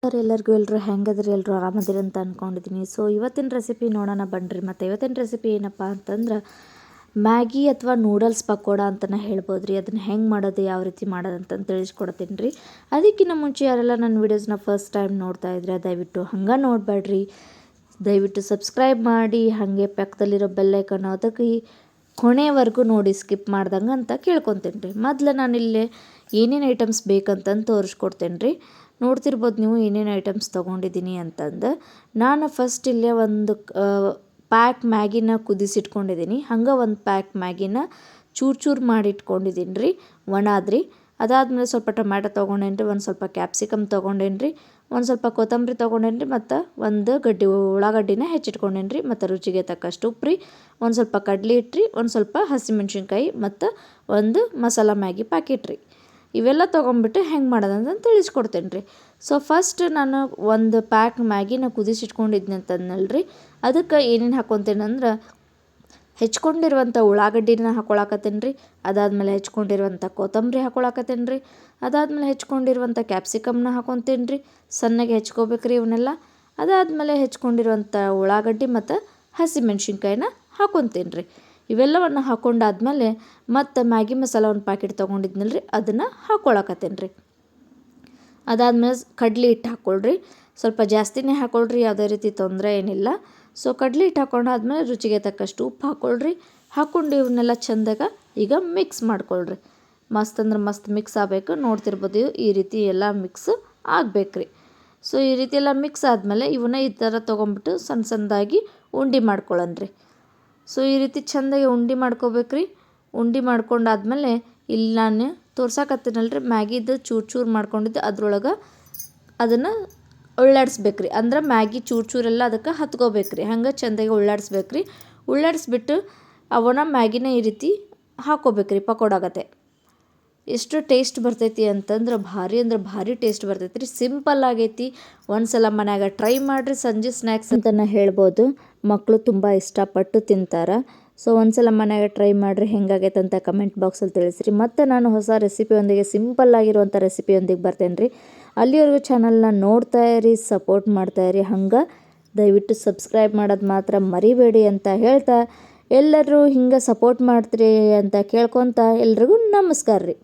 Sir ಎಲ್ಲರೂ ಹೆಂಗದ್ರಿ ಎಲ್ಲರೂ ಆರಾಮದಿರಿ ಅಂತ ಅಂದ್ಕೊಂಡಿದ್ದೀನಿ. ಸೊ ಇವತ್ತಿನ ರೆಸಿಪಿ ನೋಡೋಣ ಬನ್ನಿರಿ. ಮತ್ತು ಇವತ್ತಿನ ರೆಸಿಪಿ ಏನಪ್ಪ ಅಂತಂದ್ರೆ ಮ್ಯಾಗಿ ಅಥವಾ ನೂಡಲ್ಸ್ ಪಕೋಡ ಅಂತಲೇ ಹೇಳ್ಬೋದು ರೀ. ಅದನ್ನು ಹೆಂಗೆ ಮಾಡೋದು, ಯಾವ ರೀತಿ ಮಾಡೋದು ಅಂತಂದು ತಿಳಿಸ್ಕೊಡ್ತೀನಿ ರೀ. ಅದಕ್ಕಿಂತ ಮುಂಚೆ ಯಾರೆಲ್ಲ ನನ್ನ ವೀಡಿಯೋಸ್ನ ಫಸ್ಟ್ ಟೈಮ್ ನೋಡ್ತಾ ಇದ್ರೆ ದಯವಿಟ್ಟು ಹಂಗೆ ನೋಡಬೇಡ್ರಿ, ದಯವಿಟ್ಟು ಸಬ್ಸ್ಕ್ರೈಬ್ ಮಾಡಿ, ಹಾಗೆ ಪಕ್ಕದಲ್ಲಿರೋ ಬೆಲ್ಲೈಕನ್ ಅದಕ್ಕೆ ಕೊನೆವರೆಗೂ ನೋಡಿ, ಸ್ಕಿಪ್ ಮಾಡ್ದಂಗೆ ಅಂತ ಕೇಳ್ಕೊತೀನಿ ರೀ. ಮೊದಲು ನಾನಿಲ್ಲಿ ಏನೇನು ಐಟಮ್ಸ್ ಬೇಕಂತಂದು ತೋರಿಸ್ಕೊಡ್ತೇನೆ ರೀ. ನೋಡ್ತಿರ್ಬೋದು ನೀವು ಏನೇನು ಐಟಮ್ಸ್ ತೊಗೊಂಡಿದ್ದೀನಿ ಅಂತಂದು. ನಾನು ಫಸ್ಟ್ ಇಲ್ಲೇ ಒಂದು ಪ್ಯಾಕ್ ಮ್ಯಾಗಿನ ಕುದಿಸಿಟ್ಕೊಂಡಿದ್ದೀನಿ. ಹಂಗೆ ಒಂದು ಪ್ಯಾಕ್ ಮ್ಯಾಗಿನ ಚೂರು ಮಾಡಿ ಇಟ್ಕೊಂಡಿದ್ದೀನಿ ರೀ, ಒಣಾದ್ರಿ. ಅದಾದಮೇಲೆ ಸ್ವಲ್ಪ ಟೊಮ್ಯಾಟೊ ತೊಗೊಂಡೇನಿ ರೀ, ಒಂದು ಸ್ವಲ್ಪ ಕ್ಯಾಪ್ಸಿಕಮ್ ತೊಗೊಂಡೇನಿ ರೀ, ಒಂದು ಸ್ವಲ್ಪ ಕೊತ್ತಂಬರಿ ತೊಗೊಂಡೇನಿ ರೀ, ಮತ್ತು ಒಂದು ಗಡ್ಡೆ ಉಳ್ಳಾಗಡ್ಡಿನ ಹೆಚ್ಚಿಟ್ಕೊಂಡೇನಿ ರೀ, ಮತ್ತು ರುಚಿಗೆ ತಕ್ಕಷ್ಟು ಉಪ್ಪು ರೀ, ಒಂದು ಸ್ವಲ್ಪ ಕಡ್ಲೆ ಹಿಟ್ಟು ರೀ, ಒಂದು ಸ್ವಲ್ಪ ಹಸಿಮೆಣ್ಸಿನ್ಕಾಯಿ, ಮತ್ತು ಒಂದು ಮಸಾಲ ಮ್ಯಾಗಿ ಪ್ಯಾಕೆಟ್ ರೀ. ಇವೆಲ್ಲ ತೊಗೊಂಬಿಟ್ಟು ಹೆಂಗೆ ಮಾಡೋದಂತ ತಿಳಿಸ್ಕೊಡ್ತೇನೆ ರೀ. ಸೊ ಫಸ್ಟ್ ನಾನು ಒಂದು ಪ್ಯಾಕ್ ಮ್ಯಾಗಿನ ಕುದಿಸಿಟ್ಕೊಂಡಿದ್ನಿ ಅಂತಂದನಲ್ರಿ, ಅದಕ್ಕೆ ಏನೇನು ಹಾಕ್ಕೊತೇನೆ ಅಂದ್ರೆ ಹೆಚ್ಕೊಂಡಿರುವಂಥ ಉಳ್ಳಾಗಡ್ಡಿನ ಹಾಕ್ಕೊಳಕತ್ತೇನೆ ರೀ. ಅದಾದಮೇಲೆ ಹೆಚ್ಕೊಂಡಿರುವಂಥ ಕೊತ್ತಂಬರಿ ಹಾಕ್ಕೊಳಕತ್ತೇನೆ ರೀ. ಅದಾದಮೇಲೆ ಹೆಚ್ಕೊಂಡಿರುವಂಥ ಕ್ಯಾಪ್ಸಿಕಮ್ನ ಹಾಕ್ಕೊತೇನೆ ರೀ, ಸಣ್ಣಗೆ ಹೆಚ್ಕೋಬೇಕ್ರಿ ಇವನ್ನೆಲ್ಲ. ಅದಾದಮೇಲೆ ಹೆಚ್ಕೊಂಡಿರುವಂಥ ಉಳ್ಳಾಗಡ್ಡಿ ಮತ್ತು ಹಸಿಮೆಣ್ಸಿನ್ಕಾಯಿನ ಹಾಕ್ಕೊತೇನೆ ರೀ. ಇವೆಲ್ಲವನ್ನು ಹಾಕ್ಕೊಂಡಾದ್ಮೇಲೆ ಮತ್ತು ಮ್ಯಾಗಿ ಮಸಾಲ ಒಂದು ಪ್ಯಾಕೆಟ್ ತೊಗೊಂಡಿದ್ನಲ್ಲ ರೀ, ಅದನ್ನು ಹಾಕ್ಕೊಳಕತ್ತೇನೆ ರೀ. ಅದಾದಮೇಲೆ ಕಡ್ಲೆ ಹಿಟ್ಟು ಹಾಕ್ಕೊಳ್ರಿ, ಸ್ವಲ್ಪ ಜಾಸ್ತಿನೇ ಹಾಕ್ಕೊಳ್ರಿ, ಯಾವುದೇ ರೀತಿ ತೊಂದರೆ ಏನಿಲ್ಲ. ಸೊ ಕಡ್ಲೆ ಹಿಟ್ಟು ಹಾಕ್ಕೊಂಡಾದ್ಮೇಲೆ ರುಚಿಗೆ ತಕ್ಕಷ್ಟು ಉಪ್ಪು ಹಾಕ್ಕೊಳ್ರಿ. ಹಾಕ್ಕೊಂಡು ಇವನ್ನೆಲ್ಲ ಚೆಂದಾಗ ಈಗ ಮಿಕ್ಸ್ ಮಾಡ್ಕೊಳ್ರಿ. ಮಸ್ತ್ ಅಂದ್ರೆ ಮಸ್ತ್ ಮಿಕ್ಸ್ ಆಗಬೇಕು. ನೋಡ್ತಿರ್ಬೋದು ಈ ರೀತಿ ಎಲ್ಲ ಮಿಕ್ಸ್ ಆಗಬೇಕ್ರಿ. ಸೊ ಈ ರೀತಿ ಎಲ್ಲ ಮಿಕ್ಸ್ ಆದಮೇಲೆ ಇವನ್ನ ಈ ಥರ ತೊಗೊಂಬಿಟ್ಟು ಸಣ್ಣ ಸಣ್ಣದಾಗಿ ಉಂಡೆ ಮಾಡ್ಕೊಳ್ಳೋಣ್ರಿ. ಸೊ ಈ ರೀತಿ ಚೆಂದಾಗಿ ಉಂಡೆ ಮಾಡ್ಕೋಬೇಕ್ರಿ. ಉಂಡೆ ಮಾಡ್ಕೊಂಡಾದ್ಮೇಲೆ ಇಲ್ಲಿ ನಾನು ತೋರ್ಸಾಕತ್ತೀನಲ್ರಿ ಮ್ಯಾಗಿದು ಚೂರು ಮಾಡ್ಕೊಂಡಿದ್ದು, ಅದ್ರೊಳಗೆ ಅದನ್ನು ಉಳ್ಳಾಡಿಸ್ಬೇಕ್ರಿ. ಅಂದ್ರೆ ಮ್ಯಾಗಿ ಚೂರೆಲ್ಲ ಅದಕ್ಕೆ ಹತ್ಕೋಬೇಕ್ರಿ. ಹಂಗೆ ಚೆಂದಾಗಿ ಉಳ್ಳಾಡಿಸ್ಬೇಕ್ರಿ. ಉಳ್ಳಾಡಿಸ್ಬಿಟ್ಟು ಅವನ್ನ ಮ್ಯಾಗಿನ ಈ ರೀತಿ ಹಾಕ್ಕೋಬೇಕ್ರಿ ಪಕೋಡಾಗತ್ತೆ. ಎಷ್ಟು ಟೇಸ್ಟ್ ಬರ್ತೈತಿ ಅಂತಂದ್ರೆ ಭಾರಿ ಟೇಸ್ಟ್ ಬರ್ತೈತಿ ರೀ. ಸಿಂಪಲ್ ಆಗೈತಿ. ಒಂದು ಸಲ ಮನ್ಯಾಗ ಟ್ರೈ ಮಾಡಿರಿ, ಸಂಜೆ ಸ್ನ್ಯಾಕ್ಸ್ ಅಂತಲೇ ಹೇಳ್ಬೋದು. ಮಕ್ಕಳು ತುಂಬ ಇಷ್ಟಪಟ್ಟು ತಿಂತಾರೆ. ಸೊ ಒಂದು ಸಲ ಮನ್ಯಾಗ ಟ್ರೈ ಮಾಡಿರಿ, ಹೆಂಗಾಗೈತೆ ಅಂತ ಕಮೆಂಟ್ ಬಾಕ್ಸಲ್ಲಿ ತಿಳಿಸ್ರಿ. ಮತ್ತು ನಾನು ಹೊಸ ರೆಸಿಪಿಯೊಂದಿಗೆ, ಸಿಂಪಲ್ ಆಗಿರುವಂಥ ರೆಸಿಪಿಯೊಂದಿಗೆ ಬರ್ತೇನೆ ರೀ. ಅಲ್ಲಿವರೆಗೂ ಚಾನಲ್ನ ನೋಡ್ತಾ ಇರಿ, ಸಪೋರ್ಟ್ ಮಾಡ್ತಾಯಿರಿ. ಹಂಗೆ ದಯವಿಟ್ಟು ಸಬ್ಸ್ಕ್ರೈಬ್ ಮಾಡೋದು ಮಾತ್ರ ಮರಿಬೇಡಿ ಅಂತ ಹೇಳ್ತಾ, ಎಲ್ಲರೂ ಹಿಂಗೆ ಸಪೋರ್ಟ್ ಮಾಡ್ತೀರಿ ಅಂತ ಕೇಳ್ಕೊತ ಎಲ್ರಿಗೂ ನಮಸ್ಕಾರ ರೀ.